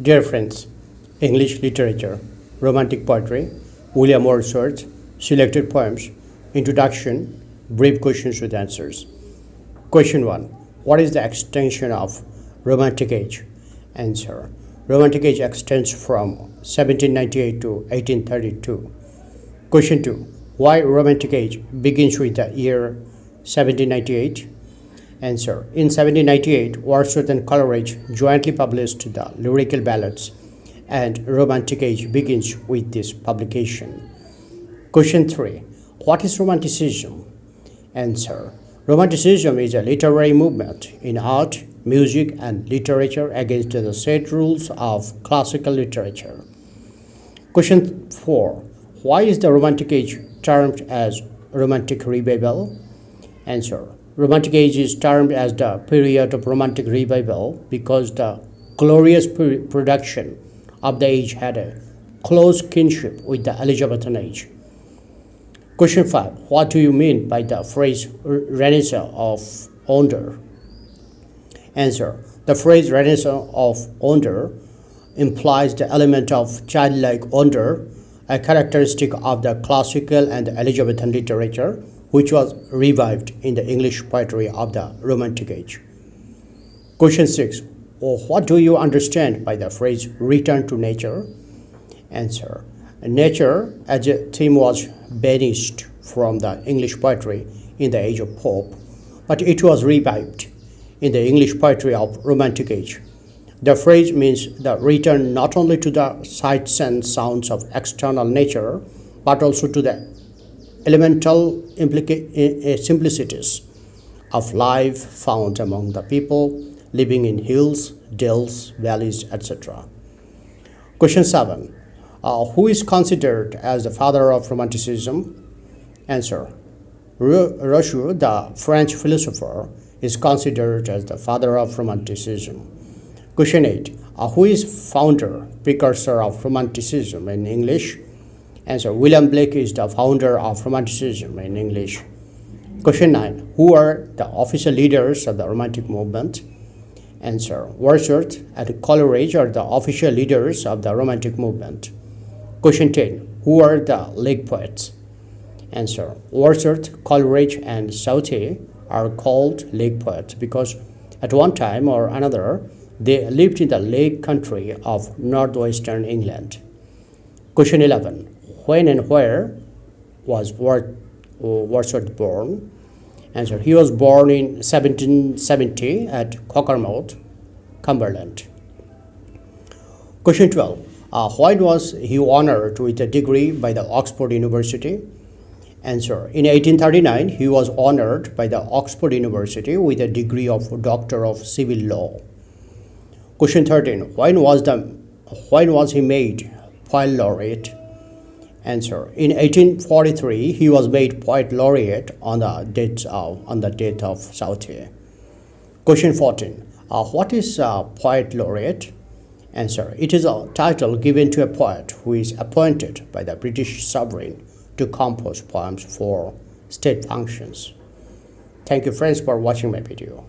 Dear friends, English literature, romantic poetry, William Wordsworth, selected poems, introduction, brief questions with answers. Question 1. What is the extension of Romantic Age? Answer. Romantic Age extends from 1798 to 1832. Question 2. Why Romantic Age begins with the year 1798? Answer. In 1798, Wordsworth and Coleridge jointly published the Lyrical Ballads, and Romantic Age begins with this publication. Question 3. What is Romanticism? Answer. Romanticism is a literary movement in art, music, and literature against the set rules of classical literature. Question 4. Why is the Romantic Age termed as Romantic Revival? Answer. Romantic Age is termed as the period of Romantic Revival because the glorious production of the age had a close kinship with the Elizabethan age. Question 5. What do you mean by the phrase Renaissance of Wonder? Answer. The phrase Renaissance of Wonder implies the element of childlike wonder, a characteristic of the classical and Elizabethan literature, which was revived in the English poetry of the Romantic Age. Question 6. What do you understand by the phrase return to nature? Answer. Nature as a theme was banished from the English poetry in the age of Pope, but it was revived in the English poetry of Romantic Age. The phrase means the return not only to the sights and sounds of external nature, but also to the elemental simplicities of life found among the people living in hills, dales, valleys, etc. Question 7. Who is considered as the father of Romanticism? Answer. Rousseau, the French philosopher, is considered as the father of Romanticism. Question 8. Who is founder, precursor of Romanticism in English? Answer. William Blake is the founder of Romanticism in English. Question 9. Who are the official leaders of the Romantic movement? Answer. Wordsworth and Coleridge are the official leaders of the Romantic movement. Question 10. Who are the League poets? Answer. Wordsworth, Coleridge, and Southey are called League poets because at one time or another they lived in the Lake country of northwestern England. Question 11. When and where was Wordsworth born? Answer. He was born in 1770 at Cockermouth, Cumberland. Question 12. Why was he honored with a degree by the Oxford University? Answer. In 1839, he was honored by the Oxford University with a degree of Doctor of Civil Law. Question 13. When was he made Poet Laureate? Answer. In 1843, he was made Poet Laureate on the death of Southey. Question 14. What is Poet Laureate? Answer. It is a title given to a poet who is appointed by the British sovereign to compose poems for state functions. Thank you friends for watching my video.